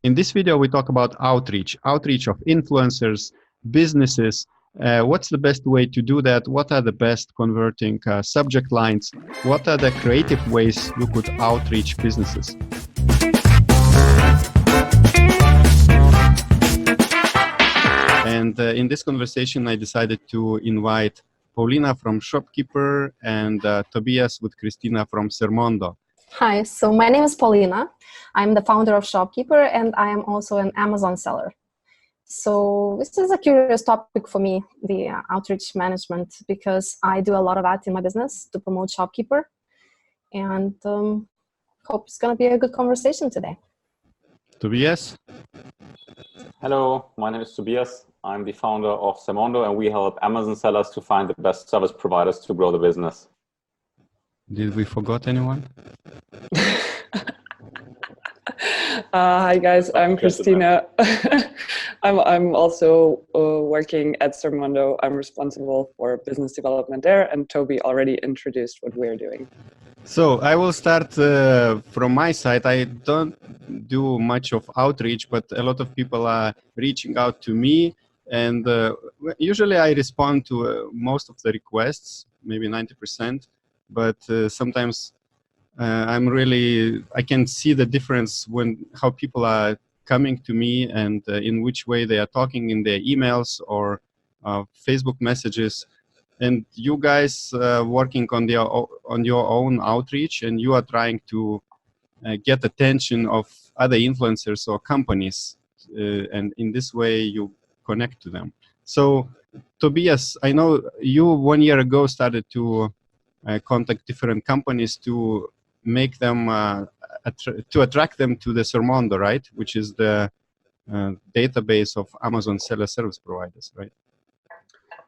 In this video, we talk about outreach of influencers, businesses. What's the best way to do that? What are the best converting subject lines? What are the creative ways you could outreach businesses? And in this conversation, I decided to invite Paulina from Shopkeeper and Tobias with KRISTINA from Sermondo. Hi, so my name is Paulina. I'm the founder of Shopkeeper and I am also an Amazon seller. So this is a curious topic for me, the outreach management, because I do a lot of that in my business to promote Shopkeeper, and hope it's going to be a good conversation today. Tobias? Hello, my name is Tobias. I'm the founder of Sermondo, and we help Amazon sellers to find the best service providers to grow the business. Did we forget anyone? Hi guys, I'm KRISTINA. I'm also working at Sermondo. I'm responsible for business development there, and Toby already introduced what we're doing. So I will start from my side. I don't do much of outreach, but a lot of people are reaching out to me, and usually I respond to most of the requests, maybe 90%, but sometimes I can see the difference when how people are coming to me and in which way they are talking in their emails or Facebook messages. And you guys working on your own outreach, and you are trying to get attention of other influencers or companies, and in this way you connect to them. So Tobias, I know you 1 year ago started to contact different companies to make them to attract them to the Sermondo, right? Which is the database of Amazon seller service providers, right?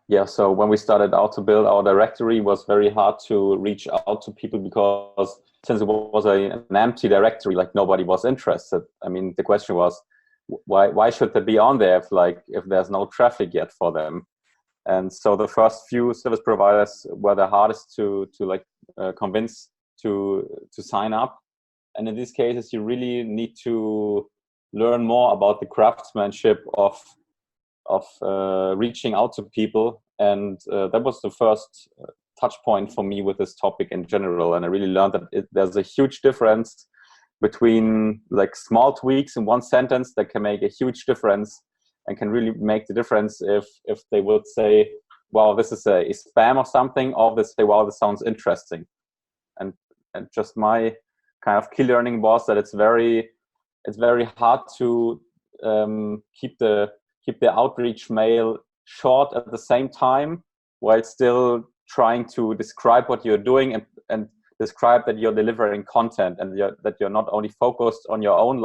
Yeah, so when we started out to build our directory, it was very hard to reach out to people because since it was an empty directory, like nobody was interested. I mean, the question was, why should they be on there if there's no traffic yet for them? And so the first few service providers were the hardest to convince to sign up. And in these cases, you really need to learn more about the craftsmanship of reaching out to people. And that was the first touch point for me with this topic in general. And I really learned that there's a huge difference between like small tweaks in one sentence that can make a huge difference and can really make the difference if they would say, wow, this is a spam or something, or they say, wow, this sounds interesting. And just my kind of key learning was that it's very hard to keep the outreach mail short at the same time, while still trying to describe what you're doing and describe that you're delivering content, and that you're not only focused on your own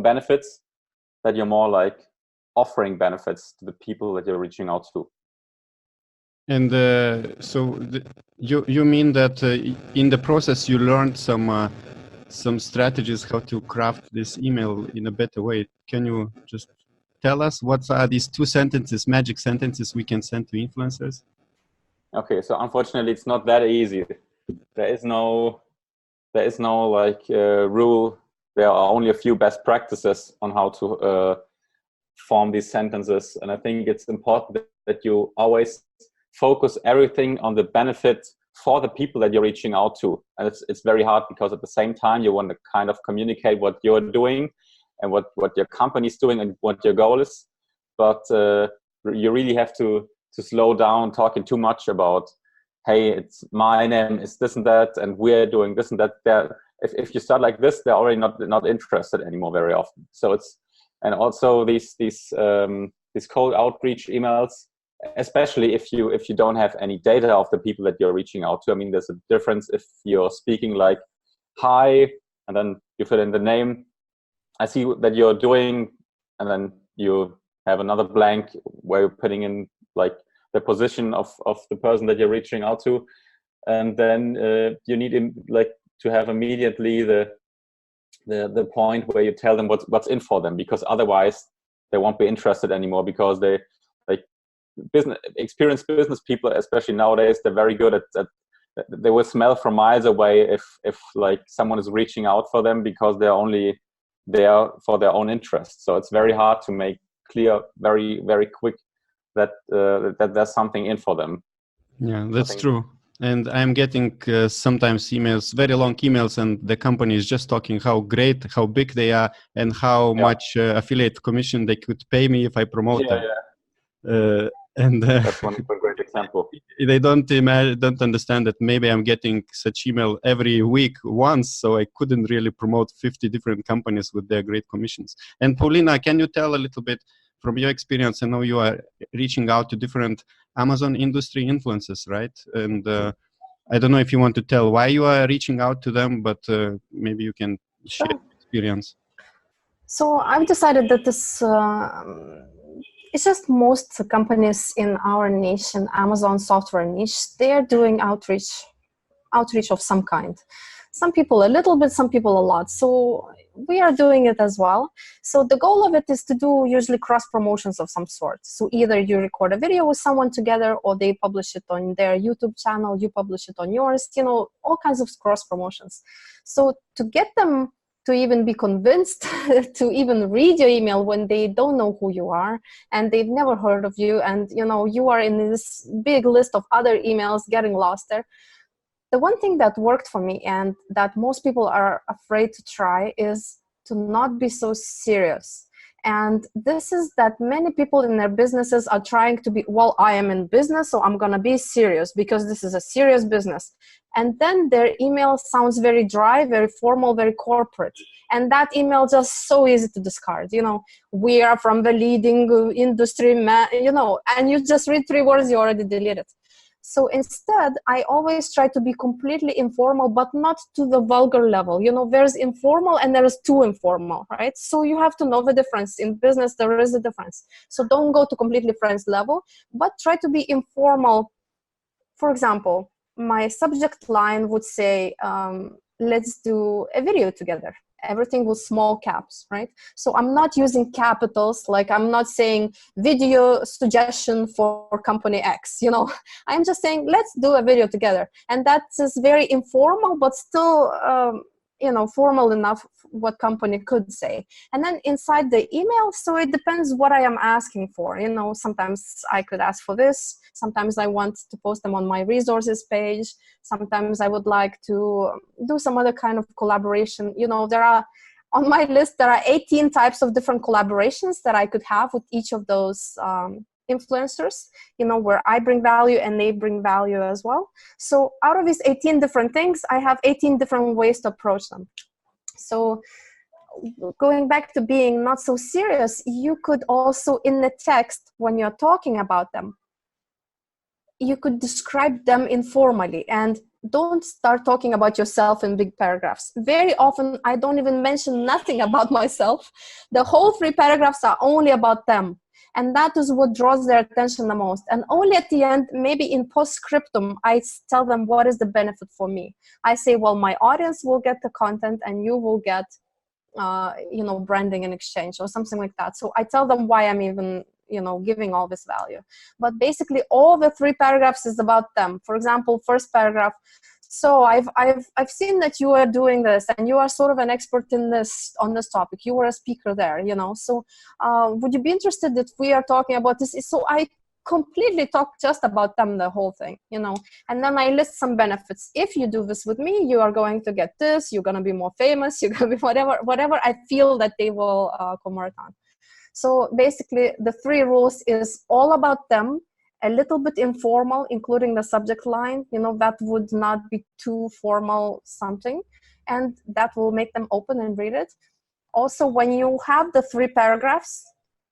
benefits, that you're more like offering benefits to the people that you're reaching out to. And you mean that in the process you learned some strategies how to craft this email in a better way. Can you just tell us what are these 2 sentences, magic sentences we can send to influencers? Okay, so unfortunately it's not that easy. There is no rule. There are only a few best practices on how to form these sentences, and I think it's important that you always focus everything on the benefit for the people that you're reaching out to. And it's very hard because at the same time you want to kind of communicate what you're doing and what your company is doing and what your goal is, but you really have to slow down talking too much about, hey, it's my name is this and that, and we're doing this and that. If you start like this, they're already not interested anymore very often. So and also these cold outreach emails, especially if you don't have any data of the people that you're reaching out to. I mean, there's a difference if you're speaking like, hi, and then you fill in the name. I see that you're doing, and then you have another blank where you're putting in like the position of the person that you're reaching out to. And then you need to have immediately the point where you tell them what's in for them, because otherwise they won't be interested anymore, because they experienced business people, especially nowadays, they're very good at they will smell from miles away if like someone is reaching out for them, because they're only there for their own interests. So it's very hard to make clear very, very quick that that there's something in for them. Yeah, that's true. And I'm getting sometimes emails, very long emails, and the company is just talking how great, how big they are, and how much affiliate commission they could pay me if I promote them. And that's one great example. They don't understand that maybe I'm getting such email every week once, so I couldn't really promote 50 different companies with their great commissions. And Paulina, can you tell a little bit from your experience? I know you are reaching out to different Amazon industry influencers, right? And I don't know if you want to tell why you are reaching out to them, but maybe you can share your experience. So I've decided that this, it's just most companies in our niche, in Amazon software niche, they are doing outreach of some kind. Some people a little bit, some people a lot. So we are doing it as well. So the goal of it is to do usually cross promotions of some sort. So either you record a video with someone together, or they publish it on their YouTube channel, you publish it on yours, you know, all kinds of cross promotions. So to get them to even be convinced to even read your email when they don't know who you are and they've never heard of you, and you know you are in this big list of other emails getting lost there. The one thing that worked for me and that most people are afraid to try is to not be so serious. And this is that many people in their businesses are trying to be, well, I am in business, so I'm going to be serious because this is a serious business. And then their email sounds very dry, very formal, very corporate. And that email just so easy to discard. You know, we are from the leading industry, you know, and you just read 3 words, you already delete it. So instead, I always try to be completely informal, but not to the vulgar level. You know, there's informal and there is too informal, right? So you have to know the difference. In business, there is a difference. So don't go to completely friends level, but try to be informal. For example, my subject line would say, let's do a video together. Everything with small caps, right? So I'm not using capitals, like I'm not saying video suggestion for company X, you know, I'm just saying, let's do a video together. And that is very informal, but still, you know, formal enough what company could say. And then inside the email, so it depends what I am asking for. You know, sometimes I could ask for this. Sometimes I want to post them on my resources page. Sometimes I would like to do some other kind of collaboration. You know, there are, on my list, there are 18 types of different collaborations that I could have with each of those influencers, you know, where I bring value and they bring value as well. So out of these 18 different things, I have 18 different ways to approach them. So going back to being not so serious, you could also in the text, when you're talking about them, you could describe them informally and don't start talking about yourself in big paragraphs. Very often, I don't even mention nothing about myself. The whole 3 paragraphs are only about them. And that is what draws their attention the most. And only at the end, maybe in postscriptum, I tell them what is the benefit for me. I say, well, my audience will get the content and you will get, you know, branding in exchange or something like that. So I tell them why I'm even, you know, giving all this value. But basically, all the 3 paragraphs is about them. For example, first paragraph. So I've seen that you are doing this and you are sort of an expert in this, on this topic. You were a speaker there, you know. So would you be interested if we are talking about this? So I completely talk just about them, the whole thing, you know. And then I list some benefits. If you do this with me, you are going to get this. You're going to be more famous. You're going to be whatever I feel that they will convert on. So basically, the 3 rules is all about them. A little bit informal, including the subject line, you know, that would not be too formal something, and that will make them open and read it. Also, when you have the 3 paragraphs,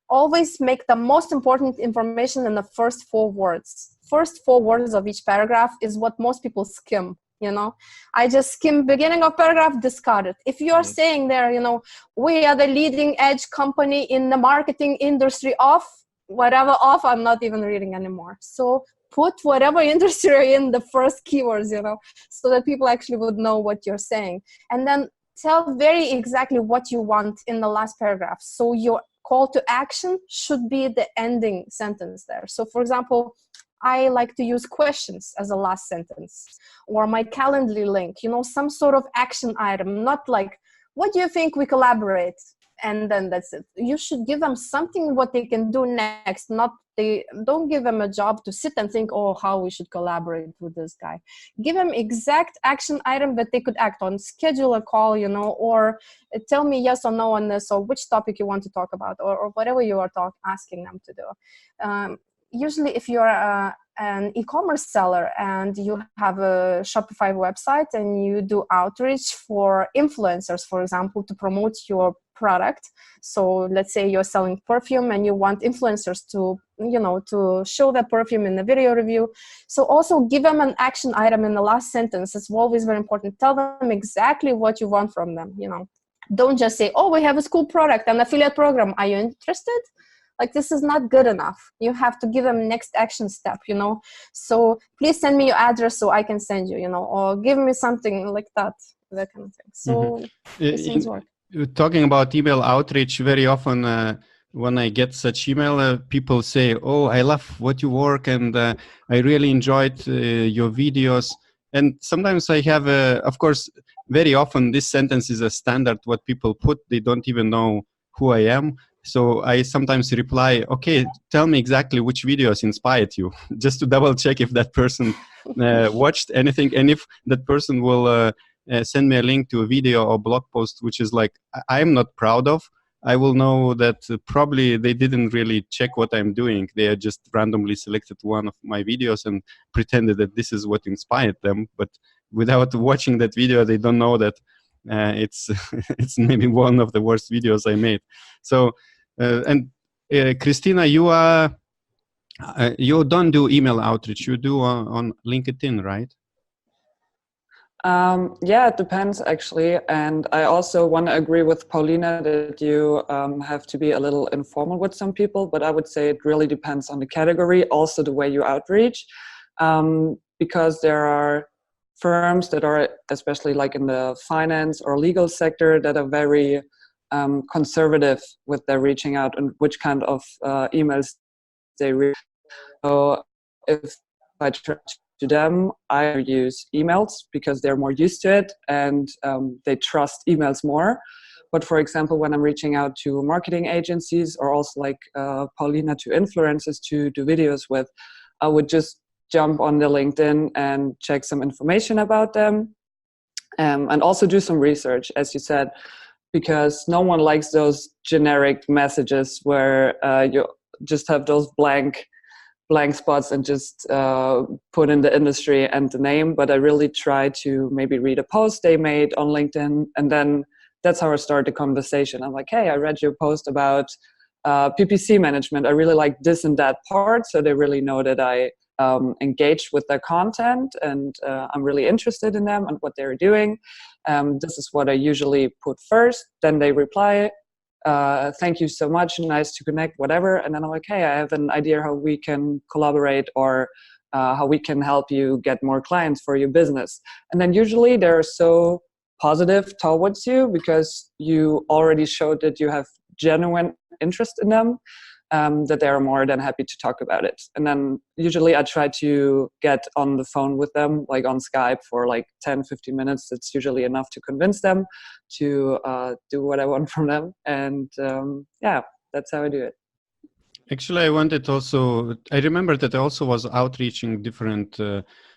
always make the most important information in the first 4 words. First 4 words of each paragraph is what most people skim, you know. I just skim beginning of paragraph, discard it. If you're saying there, you know, we are the leading edge company in the marketing industry of, whatever off, I'm not even reading anymore. So put whatever industry you're in the first keywords, you know, so that people actually would know what you're saying. And then tell very exactly what you want in the last paragraph. So your call to action should be the ending sentence there. So for example, I like to use questions as a last sentence, or my Calendly link, you know, some sort of action item, not like what do you think we collaborate? And then that's it. You should give them something what they can do next. Don't give them a job to sit and think, oh, how we should collaborate with this guy. Give them exact action item that they could act on. Schedule a call, you know, or tell me yes or no on this, or which topic you want to talk about, or whatever you are asking them to do. Usually if you're an e-commerce seller and you have a Shopify website and you do outreach for influencers, for example, to promote your product. So let's say you're selling perfume and you want influencers to, you know, to show that perfume in the video review. So also give them an action item in the last sentence. It's always very important. Tell them exactly what you want from them, you know. Don't just say, oh, we have a school product, an affiliate program. Are you interested? Like, this is not good enough. You have to give them next action step, you know. So please send me your address so I can send you, you know, or give me something like that kind of thing. So these things work. Talking about email outreach, very often when I get such email, people say, oh, I love what you work and I really enjoyed your videos. And sometimes I have, of course, very often this sentence is a standard what people put. They don't even know who I am. So I sometimes reply, okay, tell me exactly which videos inspired you, just to double check if that person watched anything. And if that person will send me a link to a video or blog post, which is like, I'm not proud of, I will know that probably they didn't really check what I'm doing. They just randomly selected one of my videos and pretended that this is what inspired them. But without watching that video, they don't know that it's it's maybe one of the worst videos I made. So, Kristina, you don't do email outreach. You do on LinkedIn, right? Yeah, it depends actually. And I also want to agree with Paulina that you have to be a little informal with some people, but I would say it really depends on the category, also the way you outreach, because there are firms that are, especially like in the finance or legal sector, that are very conservative with their reaching out and which kind of emails they read. So if I try to them, I use emails because they're more used to it and they trust emails more. But for example, when I'm reaching out to marketing agencies or also like Paulina, to influencers to do videos with, I would just jump on the LinkedIn and check some information about them and also do some research, as you said, because no one likes those generic messages where you just have those blank spots and just put in the industry and the name. But I really try to maybe read a post they made on LinkedIn, and then that's how I start the conversation. I'm like, hey, I read your post about PPC management. I really like this and that part, so they really know that I engaged with their content and I'm really interested in them and what they're doing. This is what I usually put first. Then they reply, thank you so much, nice to connect, whatever. And then I'm like, hey, I have an idea how we can collaborate or how we can help you get more clients for your business. And then usually they're so positive towards you because you already showed that you have genuine interest in them, that they're more than happy to talk about it. And then usually I try to get on the phone with them, like on Skype for like 10-15 minutes. It's usually enough to convince them to do what I want from them. And yeah, that's how I do it. Actually, I remember that I also was outreaching different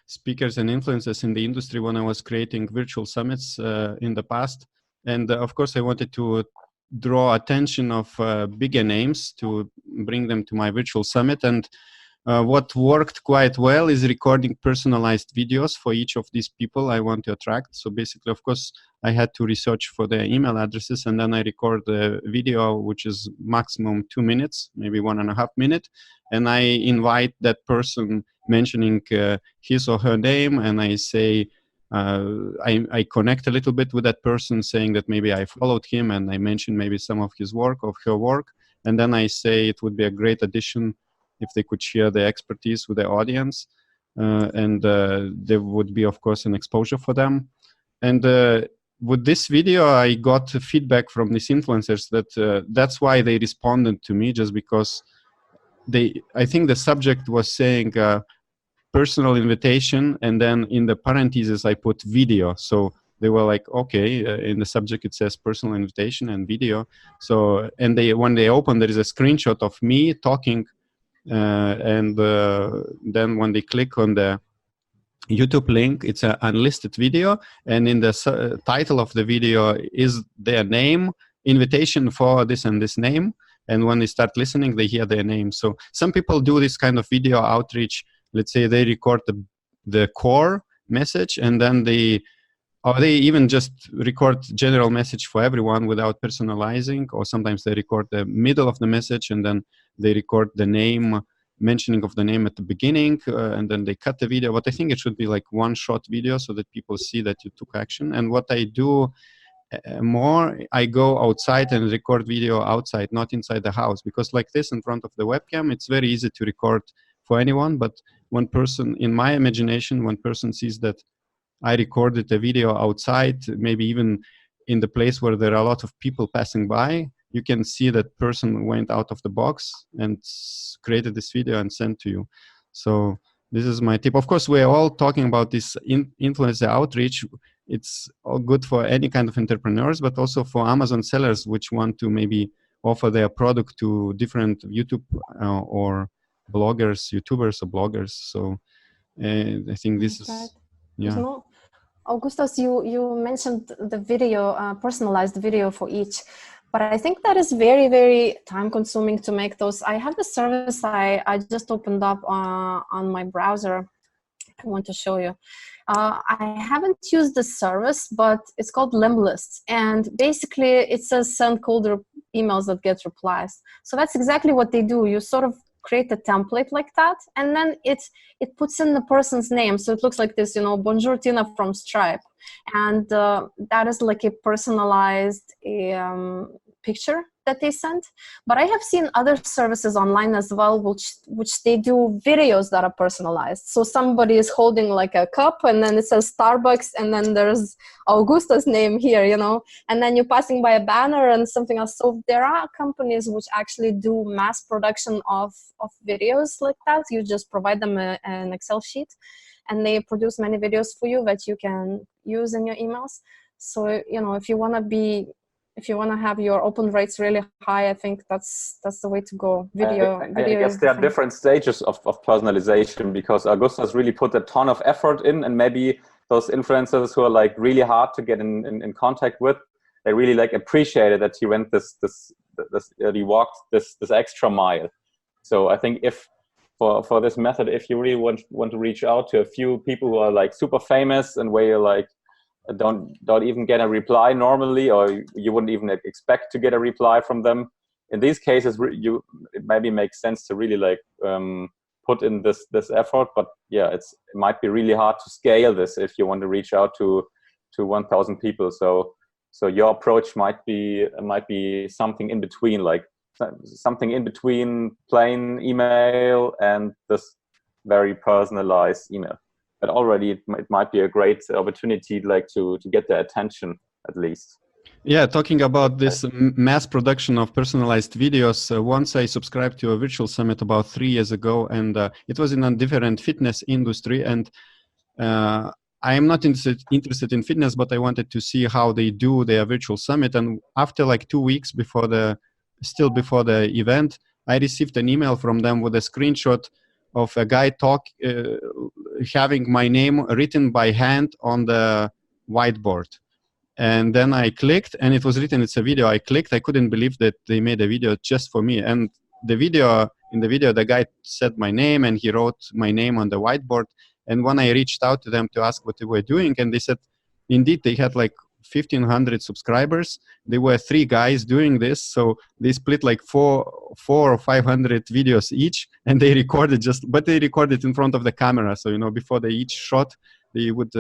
speakers and influencers in the industry when I was creating virtual summits in the past. And of course, I wanted to draw attention of bigger names to bring them to my virtual summit. And what worked quite well is recording personalized videos for each of these people I want to attract. So basically, of course, I had to research for their email addresses, and then I record the video, which is maximum 2 minutes, maybe 1.5 minutes. And I invite that person mentioning his or her name, and I say, I connect a little bit with that person, saying that maybe I followed him and I mentioned maybe some of his work or her work. And then I say it would be a great addition if they could share their expertise with their audience. And there would be, of course, an exposure for them. And with this video, I got feedback from these influencers that that's why they responded to me, just because I think the subject was saying, personal invitation, and then in the parentheses I put video. So they were like, okay, in the subject it says personal invitation and video. So, and when they open, there is a screenshot of me talking, and then when they click on the YouTube link, it's an unlisted video, and in the title of the video is their name, invitation for this and this name. And when they start listening, they hear their name. So some people do this kind of video outreach. Let's say they record the core message, and then or they even just record general message for everyone without personalizing, or sometimes they record the middle of the message and then they record the name, mentioning of the name at the beginning, and then they cut the video. But I think it should be like one short video so that people see that you took action. And what I do more, I go outside and record video outside, not inside the house, because like this in front of the webcam, it's very easy to record for anyone. But one person, in my imagination, one person sees that I recorded a video outside, maybe even in the place where there are a lot of people passing by, you can see that person went out of the box and created this video and sent to you. So this is my tip. Of course, we're all talking about this influencer outreach. It's all good for any kind of entrepreneurs, but also for Amazon sellers which want to maybe offer their product to different YouTube or bloggers, YouTubers or bloggers. So I think this is... Right. Yeah. No, Augustas, you mentioned the video, personalized video for each, but I think that is very, very time consuming to make those. I have the service I just opened up on my browser. I want to show you. I haven't used the service, but it's called Limblist, and basically it says send cold emails that get replies. So that's exactly what they do. You sort of create a template like that, and then it puts in the person's name, so it looks like this, you know, Bonjour Tina from Stripe, and that is like a personalized picture that they sent. But I have seen other services online as well which they do videos that are personalized. So somebody is holding like a cup, and then it says Starbucks, and then there's Augusta's name here, you know, and then you're passing by a banner and something else. So there are companies which actually do mass production of videos like that. You just provide them an Excel sheet, and they produce many videos for you that you can use in your emails. So, you know, if you want to have your open rates really high, I think that's the way to go. Video I guess there are different stages of personalization, because Augustas really put a ton of effort in, and maybe those influencers who are like really hard to get in contact with, they really like appreciated that he went he walked this extra mile. So I think if for this method, if you really want to reach out to a few people who are like super famous and where you're like don't even get a reply normally, or you wouldn't even expect to get a reply from them, in these cases it maybe makes sense to really like put in this effort. But yeah, it might be really hard to scale this if you want to reach out to 1,000 people. So your approach might be something in between, like something in between plain email and this very personalized email. But already it might be a great opportunity, like to get their attention at least. Yeah, talking about this mass production of personalized videos, once I subscribed to a virtual summit about 3 years ago, and it was in a different fitness industry, and I am not interested in fitness, but I wanted to see how they do their virtual summit. And after like 2 weeks before the event, I received an email from them with a screenshot of a guy having my name written by hand on the whiteboard. And then I clicked, and it was written, it's a video. I clicked, I couldn't believe that they made a video just for me. And in the video, the guy said my name, and he wrote my name on the whiteboard. And when I reached out to them to ask what they were doing, and they said, indeed, they had like 1,500 subscribers. There were 3 guys doing this, so they split like 400 or 500 videos each, and they recorded but they recorded in front of the camera. So, you know, before they each shot, they would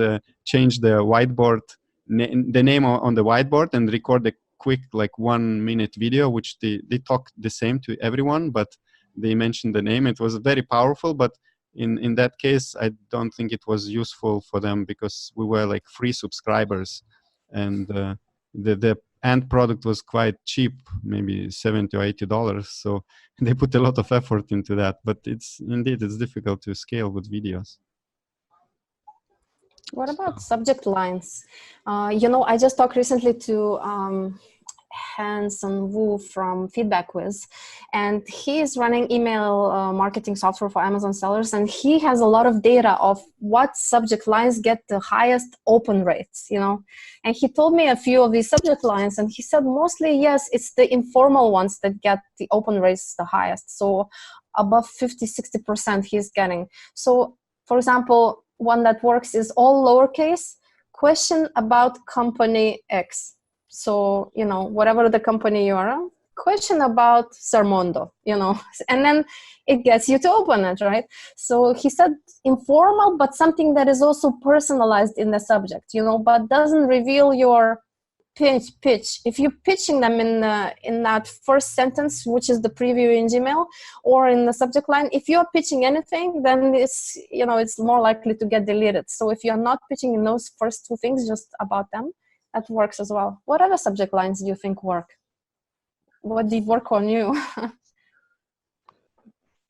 change the whiteboard, the name on the whiteboard, and record a quick like 1-minute video, which they talk the same to everyone, but they mentioned the name. It was very powerful, but in that case, I don't think it was useful for them, because we were like free subscribers. And the end product was quite cheap, maybe $70 or $80. So they put a lot of effort into that. But it's difficult to scale with videos. What about subject lines? I just talked recently to Hanson Wu from Feedback Quiz, and he is running email marketing software for Amazon sellers, and he has a lot of data of what subject lines get the highest open rates, and he told me a few of these subject lines, and he said mostly, yes, it's the informal ones that get the open rates the highest. So above 50-60% he's getting. So for example, one that works is all lowercase, question about company X. So, whatever the company you are on, question about Sermondo, and then it gets you to open it, right? So he said informal, but something that is also personalized in the subject, but doesn't reveal your pitch. If you're pitching them in that first sentence, which is the preview in Gmail, or in the subject line, if you're pitching anything, then it's more likely to get deleted. So if you're not pitching in those first two things, just about them, that works as well. What other subject lines do you think work? What did work on you?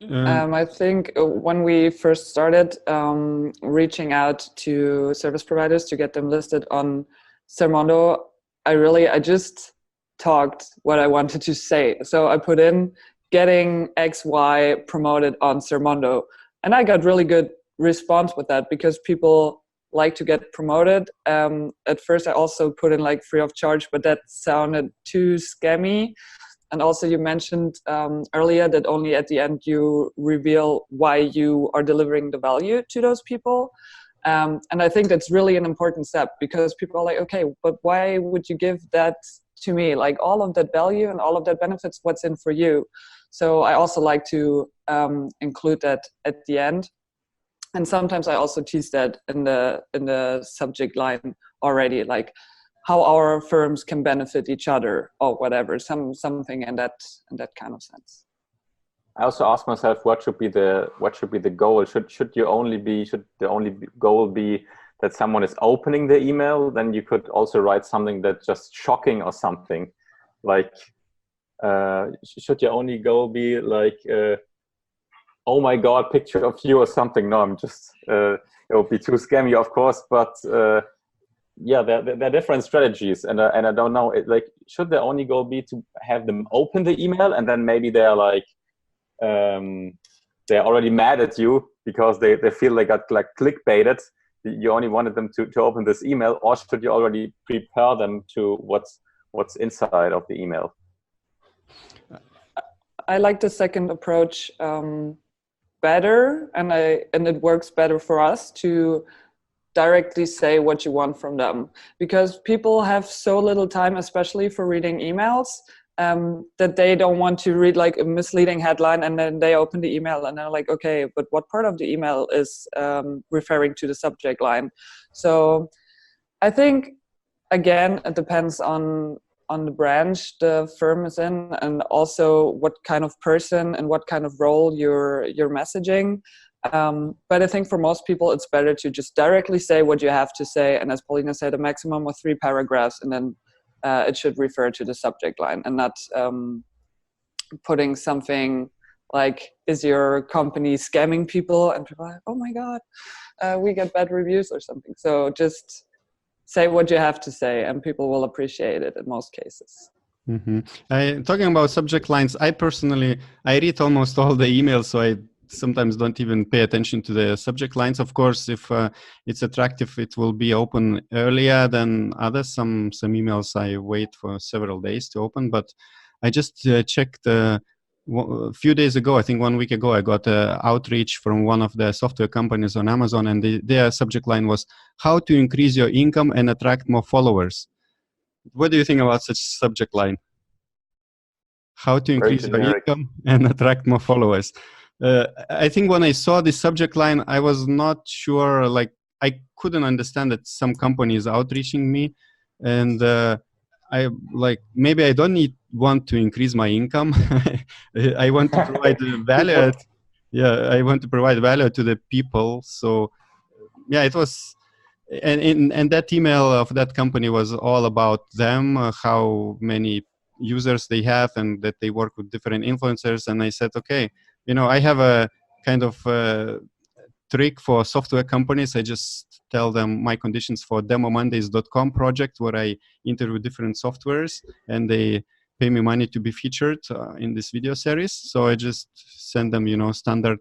I think when we first started reaching out to service providers to get them listed on Sermondo, I just talked what I wanted to say. So I put in getting XY promoted on Sermondo, and I got really good response with that because people like to get promoted. At first I also put in like free of charge, but that sounded too scammy. And also you mentioned earlier that only at the end you reveal why you are delivering the value to those people. And I think that's really an important step because people are like, okay, but why would you give that to me? Like all of that value and all of that benefits, what's in for you? So I also like to include that at the end. And sometimes I also tease that in the subject line already, like how our firms can benefit each other or whatever, something in that kind of sense. I also ask myself, what should be the goal? Should the only goal be that someone is opening the email? Then you could also write something that's just shocking or something. Like, should your only goal be like, oh my God, picture of you or something? No, I'm just, it would be too scammy, of course, but yeah, there are different strategies, and I don't know, should the only goal be to have them open the email and then maybe they're like, they're already mad at you because they feel they got like clickbaited. You only wanted them to open this email, or should you already prepare them to what's inside of the email? I like the second approach better, and it works better for us to directly say what you want from them, because people have so little time, especially for reading emails, that they don't want to read like a misleading headline and then they open the email and they're like, okay, but what part of the email is referring to the subject line? So I think, again, it depends on the branch the firm is in, and also what kind of person and what kind of role you're messaging. But I think for most people, it's better to just directly say what you have to say. And as Paulina said, a maximum of 3 paragraphs, and then it should refer to the subject line, and not putting something like, is your company scamming people? And people are like, oh my God, we get bad reviews or something. So just say what you have to say and people will appreciate it in most cases. Mm-hmm. Talking about subject lines, I read almost all the emails, so I sometimes don't even pay attention to the subject lines. Of course, if it's attractive, it will be open earlier than others. Some emails I wait for several days to open, but I just checked a few days ago, I think 1 week ago, I got an outreach from one of the software companies on Amazon, and their subject line was how to increase your income and attract more followers. What do you think about such subject line? How to increase your income and attract more followers. I think when I saw this subject line, I was not sure, like I couldn't understand that some company is outreaching me, and maybe I don't want to increase my income. I want to provide value. I want to provide value to the people. So yeah, it was, and that email of that company was all about them, how many users they have, and that they work with different influencers. And I said, okay, I have a kind of trick for software companies. I just tell them my conditions for demomondays.com project, where I interview different softwares and they pay me money to be featured in this video series. So I just send them, standard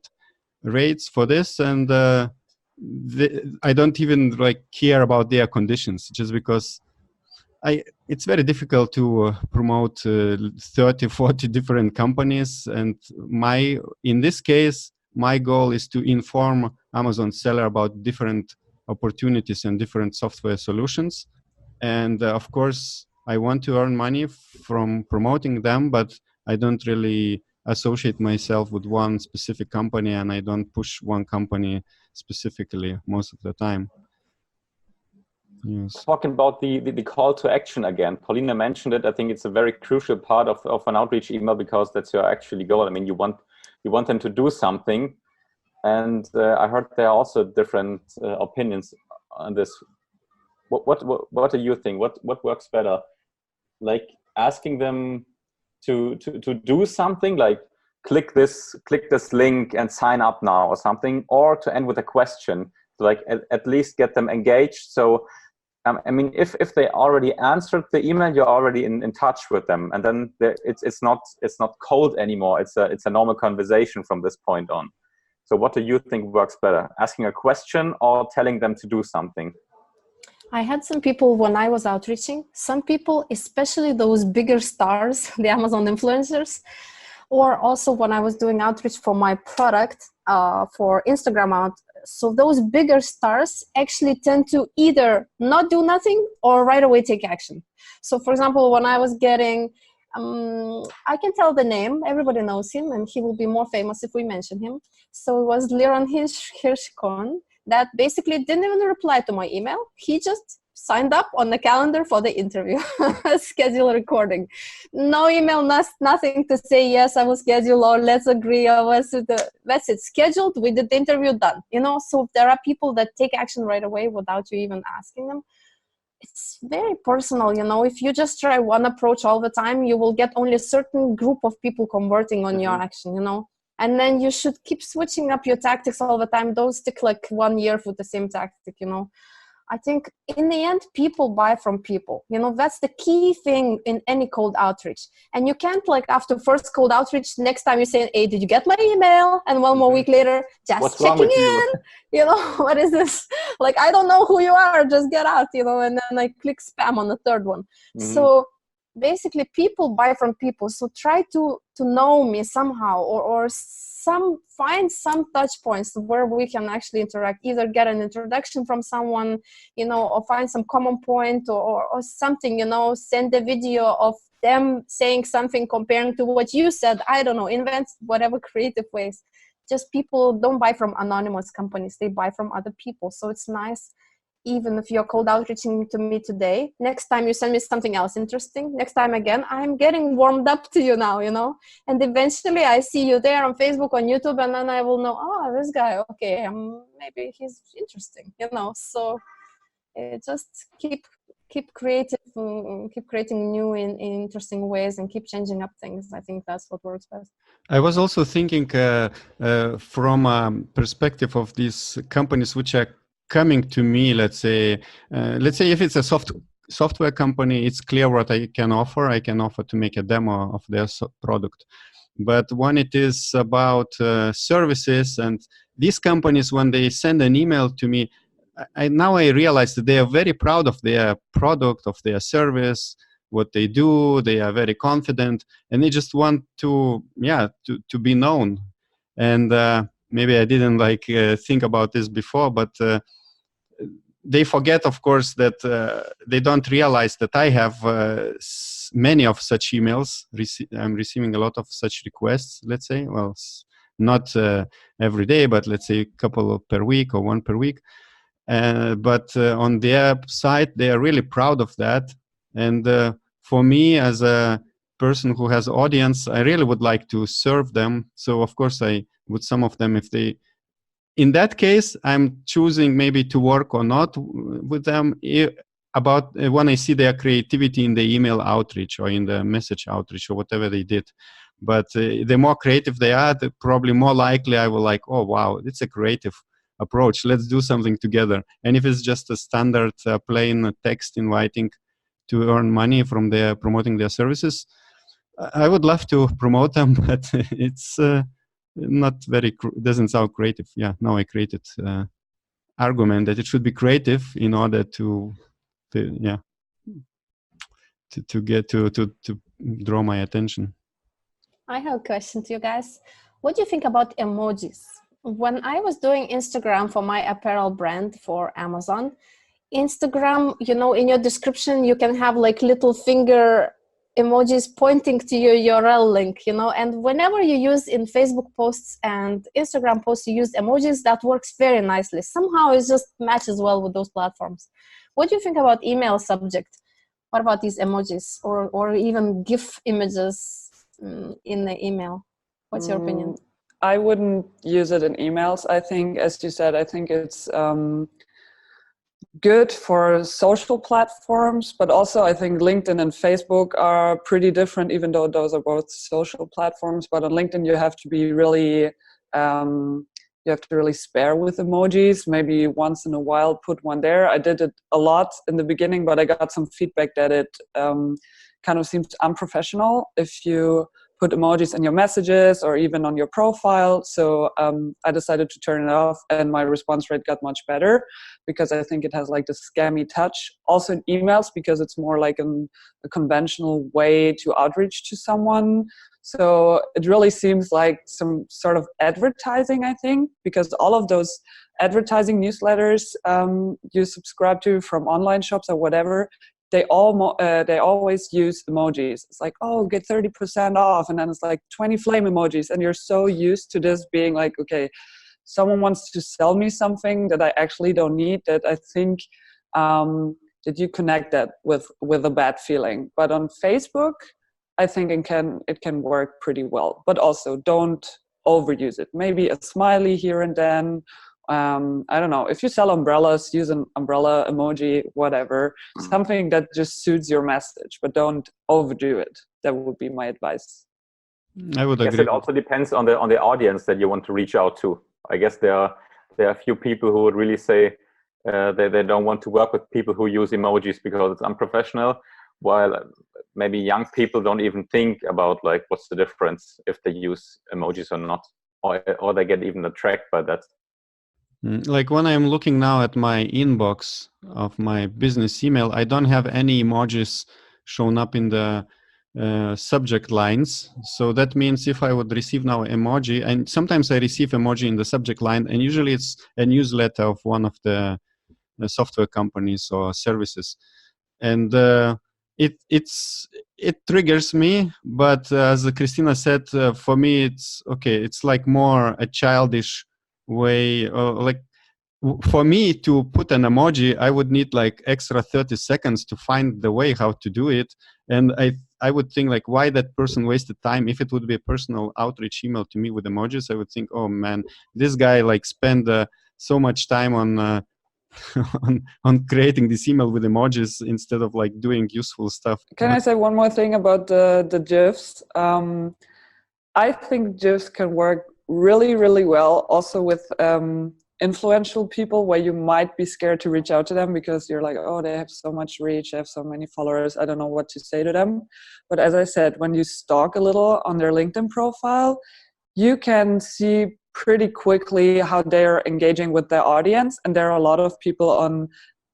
rates for this, and I don't even care about their conditions, just because it's very difficult to promote 30, 40 different companies. And in this case, my goal is to inform Amazon seller about different opportunities and different software solutions. And of course, I want to earn money from promoting them, but I don't really associate myself with one specific company, and I don't push one company specifically most of the time. Yes. Talking about the call to action again, Paulina mentioned it. I think it's a very crucial part of an outreach email, because that's your actually goal. I mean, you want them to do something, and I heard there are also different opinions on this. What do you think? What works better? Like asking them to do something, like click this link and sign up now or something, or to end with a question, to like at least get them engaged. So I mean, if they already answered the email, you're already in touch with them, and then it's not cold anymore. It's a normal conversation from this point on. So what do you think works better, asking a question or telling them to do something? I had some people when I was outreaching, some people, especially those bigger stars, the Amazon influencers, or also when I was doing outreach for my product for Instagram out. So those bigger stars actually tend to either not do nothing or right away take action. So for example, when I was getting, I can tell the name, everybody knows him, and he will be more famous if we mention him. So it was Liran Hirschkon that basically didn't even reply to my email. He just signed up on the calendar for the interview, schedule recording. No email, nothing to say, yes, I will schedule, or let's agree, or that's it, scheduled, we did the interview, done. So there are people that take action right away without you even asking them. It's very personal, if you just try one approach all the time, you will get only a certain group of people converting on your action, And then you should keep switching up your tactics all the time. Don't stick like 1 year with the same tactic, I think in the end, people buy from people. That's the key thing in any cold outreach. And you can't, like, after first cold outreach, next time you say, hey, did you get my email? And one more week later, just What's checking in. What is this? Like, I don't know who you are, just get out, and then I click spam on the third one. So basically, people buy from people. So try to know me somehow, or find some touch points where we can actually interact, either get an introduction from someone, or find some common point or something, send a video of them saying something comparing to what you said. I don't know, invent whatever creative ways. Just people don't buy from anonymous companies, they buy from other people. So it's nice, even if you're cold outreaching to me today, next time you send me something else interesting, next time again, I'm getting warmed up to you now, and eventually I see you there on Facebook, on YouTube, and then I will know, oh, this guy, okay, maybe he's interesting, so just keep creating new and interesting ways, and keep changing up things. I think that's what works best. I was also thinking from a perspective of these companies which are coming to me, let's say if it's a software company, it's clear what I can offer. I can offer to make a demo of their product. But when it is about services, and these companies, when they send an email to me, now I realize that they are very proud of their product, of their service, what they do. They are very confident, and they just want to be known. And maybe I didn't think about this before, but they forget, of course, that they don't realize that I have many of such emails. I'm receiving a lot of such requests, let's say. Well, not every day, but let's say a couple per week or one per week. But on their side, they are really proud of that. And for me, as a person who has audience, I really would like to serve them. So, of course, with some of them, in that case, I'm choosing maybe to work or not with them about when I see their creativity in the email outreach or in the message outreach or whatever they did. But the more creative they are, the probably more likely I will oh, wow, it's a creative. approach. Let's do something together. And if it's just a standard plain text inviting to earn money from their promoting their services, I would love to promote them, but it's not very, doesn't sound creative. Yeah, now I created argument that it should be creative in order to get to draw my attention. I have a question to you guys. What do you think about emojis? When I was doing Instagram for my apparel brand for Amazon, Instagram, you know, in your description, you can have like little finger emojis pointing to your URL link, you know, and whenever you use in Facebook posts and Instagram posts, you use emojis, that works very nicely. Somehow it just matches well with those platforms. What do you think about email subject? What about these emojis or even GIF images in the email? What's your opinion? I wouldn't use it in emails. I think, as you said, I think it's good for social platforms, but also I think LinkedIn and Facebook are pretty different, even though those are both social platforms. But on LinkedIn, you have to be really, you have to really spare with emojis. Maybe once in a while, put one there. I did it a lot in the beginning, but I got some feedback that it kind of seems unprofessional if you put emojis in your messages or even on your profile. So I decided to turn it off, and my response rate got much better because I think it has like the scammy touch. Also in emails, because it's more like a conventional way to outreach to someone. So it really seems like some sort of advertising, I think, because all of those advertising newsletters you subscribe to from online shops or whatever, they always use emojis. It's like, oh, get 30% off. And then it's like 20 flame emojis. And you're so used to this being like, okay, someone wants to sell me something that I actually don't need, that I think that you connect that with a bad feeling. But on Facebook, I think it can work pretty well. But also don't overuse it. Maybe a smiley here and then. I don't know, if you sell umbrellas, use an umbrella emoji, whatever, something that just suits your message, but don't overdo it. That would be my advice. I would agree. Yes, it also depends on the audience that you want to reach out to. I guess there are a few people who would really say they don't want to work with people who use emojis because it's unprofessional, while maybe young people don't even think about like what's the difference if they use emojis or not, or they get even attracted by that. Like when I'm looking now at my inbox of my business email, I don't have any emojis shown up in the subject lines. So that means if I would receive now emoji, and sometimes I receive emoji in the subject line, and usually it's a newsletter of one of the software companies or services. And it triggers me, but as Kristina said, for me it's okay. It's like more a childish way, like for me to put an emoji, I would need like extra 30 seconds to find the way how to do it. And I would think like, why that person wasted time? If it would be a personal outreach email to me with emojis, I would think, oh man, this guy like spent so much time on on creating this email with emojis instead of like doing useful stuff. Can I say one more thing about the GIFs? I think GIFs can work really, really well also with influential people where you might be scared to reach out to them because you're like, oh, they have so much reach, they have so many followers, I don't know what to say to them. But as I said, when you stalk a little on their LinkedIn profile, you can see pretty quickly how they're engaging with their audience. And there are a lot of people on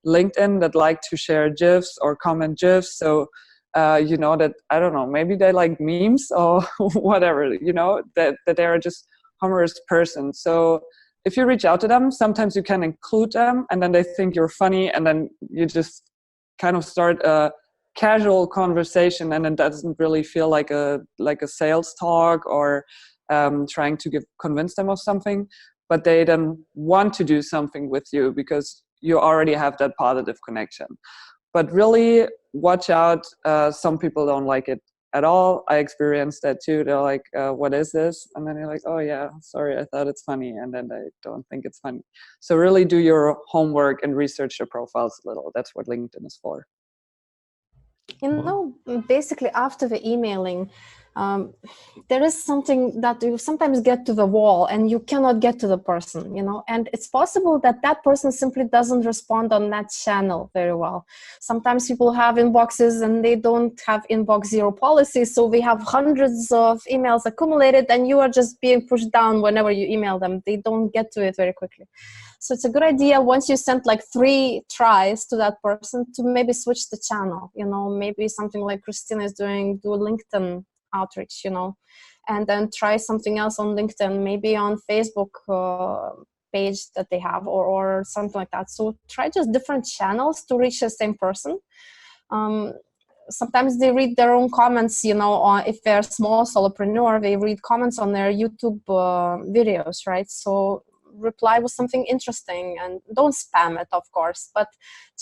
LinkedIn that like to share GIFs or comment GIFs. So you know that, I don't know, maybe they like memes or whatever, you know, that they're just humorous person. So if you reach out to them, sometimes you can include them and then they think you're funny and then you just kind of start a casual conversation and it doesn't really feel like a sales talk or trying to convince them of something, but they then want to do something with you because you already have that positive connection. But really watch out. Some people don't like it at all. I experienced that too. They're like, what is this? And then you're like, oh yeah, sorry, I thought it's funny. And then they don't think it's funny. So really do your homework and research your profiles a little. That's what LinkedIn is for. You know, basically after the emailing, there is something that you sometimes get to the wall and you cannot get to the person, you know, and it's possible that that person simply doesn't respond on that channel very well. Sometimes people have inboxes and they don't have inbox zero policy, so we have hundreds of emails accumulated and you are just being pushed down whenever you email them. They don't get to it very quickly. So it's a good idea, once you send like 3 tries to that person, to maybe switch the channel, you know, maybe something like Kristina is doing, do LinkedIn outreach, you know, and then try something else on LinkedIn, maybe on Facebook page that they have, or something like that. So try just different channels to reach the same person. Sometimes they read their own comments, you know, if they're a small solopreneur, they read comments on their YouTube videos, right? So reply with something interesting, and don't spam it, of course, but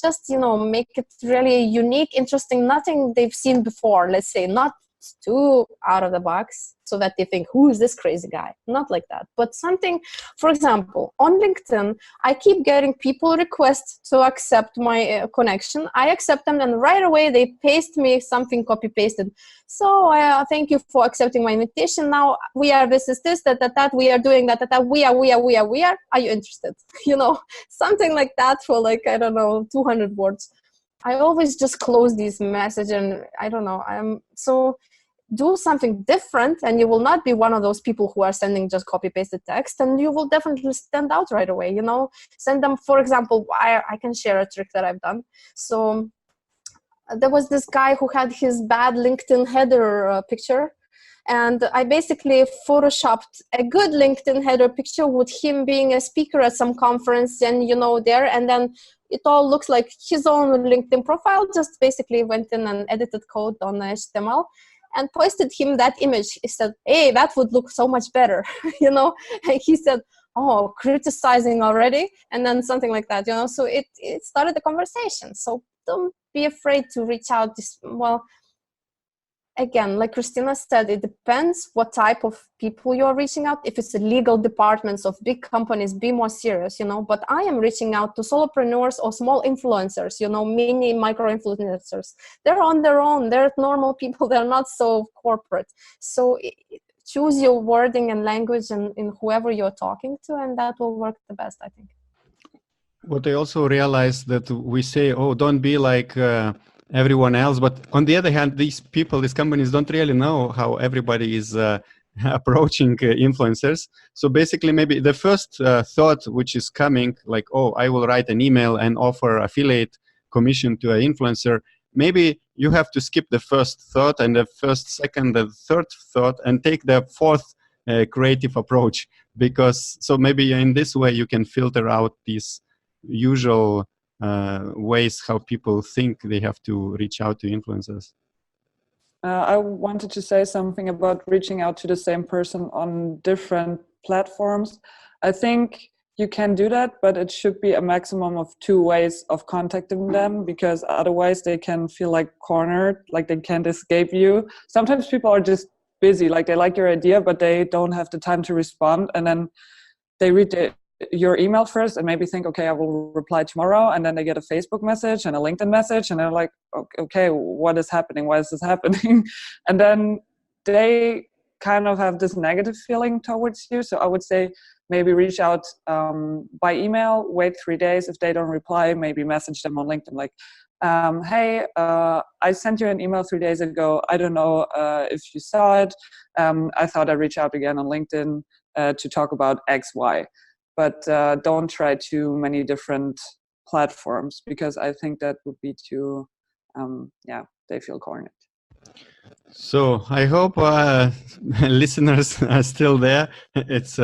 just, you know, make it really unique, interesting, nothing they've seen before, let's say, not too out of the box so that they think, who is this crazy guy? Not like that, but something, for example, on LinkedIn, I keep getting people requests to accept my connection. I accept them, and right away they paste me something copy pasted. So thank you for accepting my invitation. Now we are this is this, that, we are doing that, we are, are you interested? You know, something like that for like, I don't know, 200 words. I always just close these messages, and I don't know, so do something different, and you will not be one of those people who are sending just copy-pasted text, and you will definitely stand out right away, you know. Send them, for example, I can share a trick that I've done. So there was this guy who had his bad LinkedIn header picture, and I basically photoshopped a good LinkedIn header picture with him being a speaker at some conference, and, you know, there, and then it all looks like his own LinkedIn profile. Just basically went in and edited code on HTML and posted him that image. He said, hey, that would look so much better, you know. And he said, oh, criticizing already, and then something like that, you know. So it started the conversation. So don't be afraid to reach out. Well, again, like Kristina said, it depends what type of people you're reaching out. If it's the legal departments of big companies, be more serious, you know. But I am reaching out to solopreneurs or small influencers, you know, mini micro influencers. They're on their own. They're normal people. They're not so corporate. So choose your wording and language in whoever you're talking to, and that will work the best, I think. What I also realized that we say, oh, don't be like everyone else, but on the other hand, these people, these companies don't really know how everybody is approaching influencers. So basically, maybe the first thought which is coming, like, oh, I will write an email and offer affiliate commission to an influencer. Maybe you have to skip the first thought and the first, second, the third thought, and take the fourth creative approach, because so maybe in this way you can filter out these usual ways how people think they have to reach out to influencers. I wanted to say something about reaching out to the same person on different platforms. I think you can do that, but it should be a maximum of 2 ways of contacting them, because otherwise they can feel like cornered, like they can't escape you. Sometimes people are just busy, like they like your idea, but they don't have the time to respond, and then they read your email first and maybe think, okay, I will reply tomorrow, and then they get a Facebook message and a LinkedIn message, and they're like, okay, what is happening? Why is this happening? And then they kind of have this negative feeling towards you. So I would say maybe reach out by email, wait 3 days. If they don't reply, maybe message them on LinkedIn, like, hey, I sent you an email 3 days ago. I don't know if you saw it. I thought I'd reach out again on LinkedIn to talk about X, Y. But don't try too many different platforms, because I think that would be too, they feel cornered. So I hope listeners are still there. It's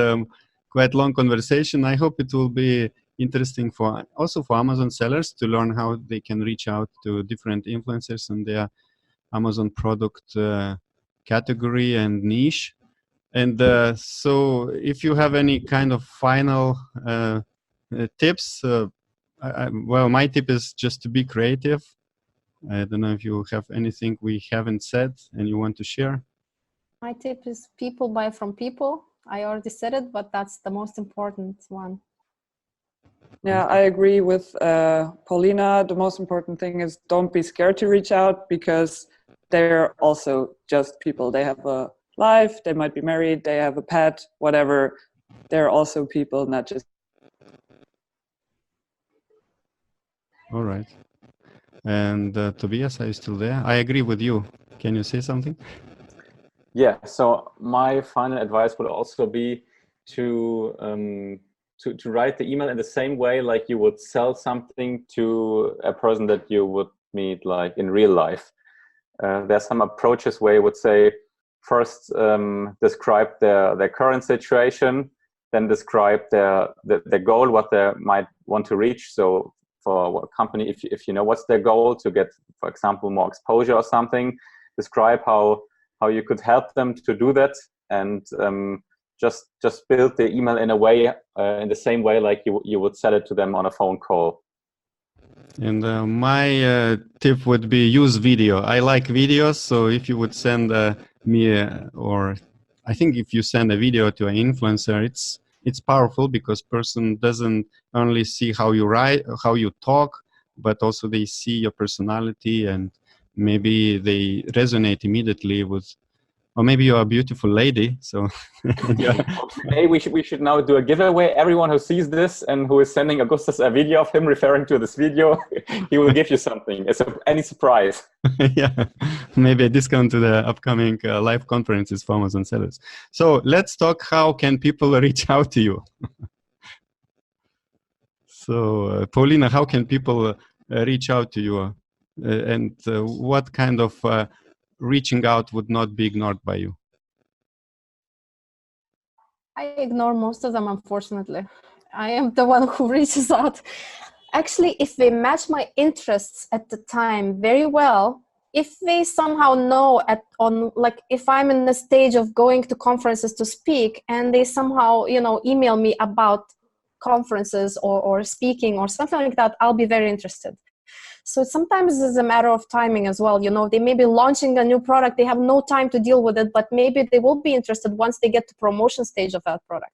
quite long conversation. I hope it will be interesting also for Amazon sellers to learn how they can reach out to different influencers in their Amazon product category and niche. And so if you have any kind of final tips, well, my tip is just to be creative. I don't know if you have anything we haven't said and you want to share. My tip is people buy from people. I already said it, but that's the most important one. Yeah, I agree with Paulina. The most important thing is don't be scared to reach out, because they're also just people. They have a life, they might be married, they have a pet, whatever. They're also people, not just. All right. And Tobias, are you still there? I agree with you. Can you say something? Yeah, so my final advice would also be to write the email in the same way like you would sell something to a person that you would meet like in real life. There's some approaches where you would say, first describe their current situation, then describe their goal, what they might want to reach. So for what company, if you know what's their goal, to get, for example, more exposure or something, describe how you could help them to do that, and just build the email in a way, in the same way like you would sell it to them on a phone call. And my tip would be use video. I like videos, so if you would send me or I think if you send a video to an influencer, it's powerful because person doesn't only see how you write, how you talk, but also they see your personality, and maybe they resonate immediately with, or maybe you're a beautiful lady. So yeah. Hey, we should now do a giveaway. Everyone who sees this and who is sending Augustas a video of him referring to this video, he will give you something. It's any surprise. Yeah, maybe a discount to the upcoming live conferences for Amazon sellers. So let's talk, how can people reach out to you? So Paulina, how can people reach out to you? And what kind of reaching out would not be ignored by you? I ignore most of them, unfortunately. I am the one who reaches out. Actually, if they match my interests at the time very well, if they somehow know like if I'm in the stage of going to conferences to speak and they somehow, email me about conferences or speaking or something like that, I'll be very interested. So sometimes it's a matter of timing as well. They may be launching a new product. They have no time to deal with it, but maybe they will be interested once they get to promotion stage of that product.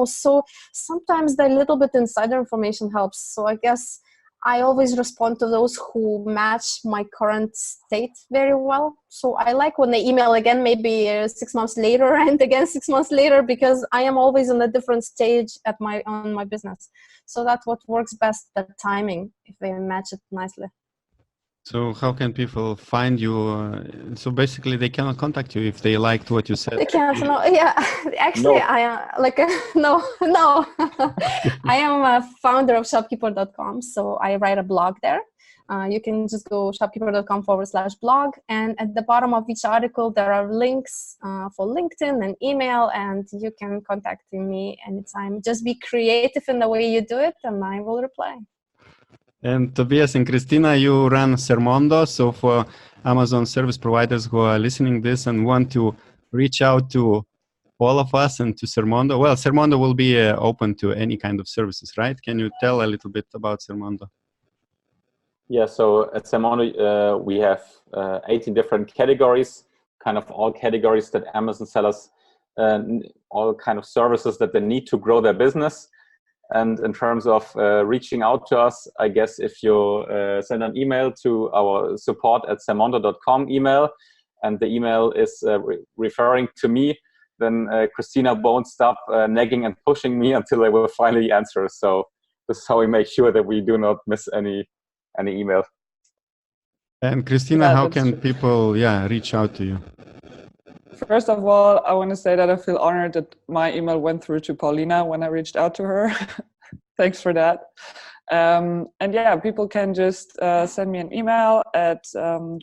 So sometimes the little bit insider information helps. So I guess I always respond to those who match my current state very well. So I like when they email again, maybe 6 months later and again 6 months later, because I am always in a different stage on my business. So that's what works best, the timing, if they match it nicely. So how can people find you? So basically they cannot contact you if they liked what you said. They can't, no, yeah. Actually, no. No. I am a founder of shopkeeper.com, so I write a blog there. You can just go shopkeeper.com/blog, and at the bottom of each article there are links for LinkedIn and email, and you can contact me anytime. Just be creative in the way you do it, and I will reply. And Tobias and Kristina, you run Sermondo. So for Amazon service providers who are listening this and want to reach out to all of us and to Sermondo, well, Sermondo will be open to any kind of services, right? Can you tell a little bit about Sermondo? Yeah, so at Sermondo, we have 18 different categories, kind of all categories that Amazon sellers, all kind of services that they need to grow their business. And in terms of reaching out to us, I guess if you send an email to our support@sermondo.com email, and the email is referring to me, then Kristina won't stop nagging and pushing me until I will finally answer. So this is how we make sure that we do not miss any email. And Kristina, how can people reach out to you? First of all, I want to say that I feel honored that my email went through to Paulina when I reached out to her. Thanks for that. And yeah, people can just send me an email at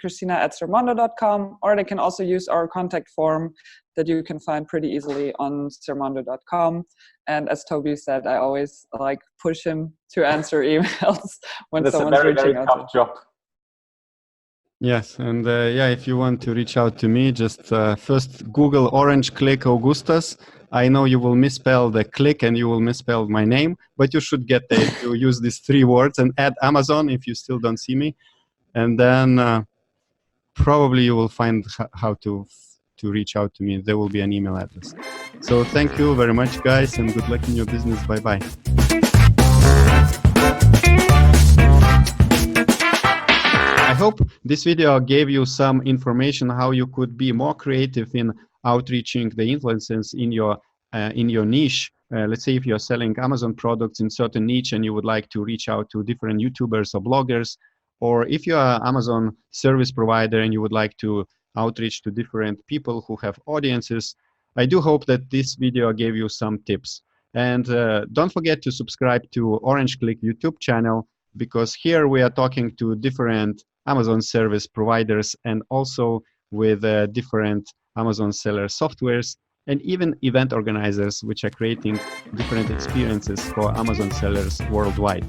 kristina@sermondo.com, or they can also use our contact form that you can find pretty easily on sermondo.com. And as Toby said, I always push him to answer emails when someone's reaching out. That's a very tough job. Yes, and if you want to reach out to me, just first Google Orange Klik Augustas. I know you will misspell the Klik and you will misspell my name, but you should get there if you use these 3 words, and add Amazon if you still don't see me. And then probably you will find how to reach out to me. There will be an email address. So thank you very much, guys, and good luck in your business. Bye-bye. I hope this video gave you some information how you could be more creative in outreaching the influencers in your niche. Let's say if you're selling Amazon products in certain niche and you would like to reach out to different YouTubers or bloggers, or if you are an Amazon service provider and you would like to outreach to different people who have audiences. I do hope that this video gave you some tips. And don't forget to subscribe to Orange Klik YouTube channel, because here we are talking to different Amazon service providers and also with different Amazon seller softwares and even event organizers which are creating different experiences for Amazon sellers worldwide.